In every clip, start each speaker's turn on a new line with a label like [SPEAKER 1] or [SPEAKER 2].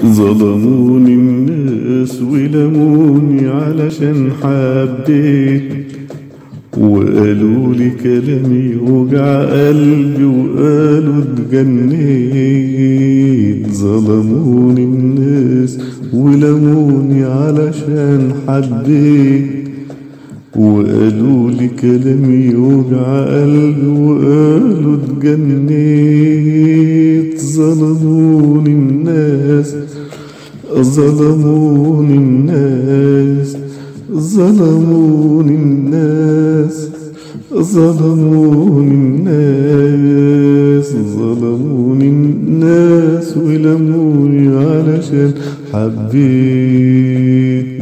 [SPEAKER 1] ظلموني الناس ولموني علشان حبيت، وقالوا لي كلام يوجع قلبي وقالوا اتجنيت. ظلموني الناس ولموني علشان حبيت، وقالوا لي كلام يوجع قلبي وقالوا اتجنيت. ظلموني الناس، ظلموني الناس، ظلموني الناس، ظلموني الناس، ظلموني الناس ولموني علشان حبيت.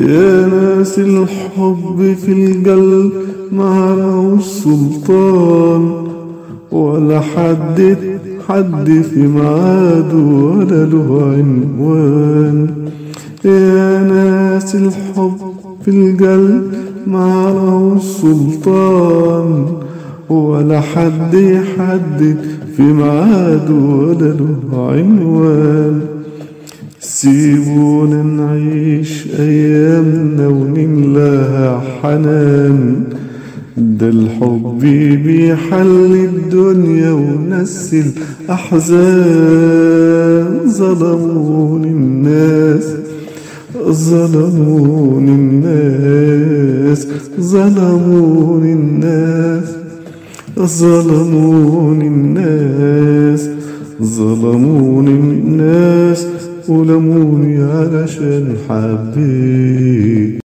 [SPEAKER 1] يا ناس الحب في القلب معرفوش سلطان، ولا حد في ميعاده ولا له عنوان. يا ناس الحب في القلب معرفوش سلطان، ولا حد في ميعاده ولا له عنوان. سيبونا نعيش أيامنا ونملاها حنان، ده الحب بيحل الدنيا ونسي الأحزان. ظلموني الناس، ظلموني الناس، ظلموني الناس، ظلموني الناس، ظلموني الناس ولموني علشان حبيت.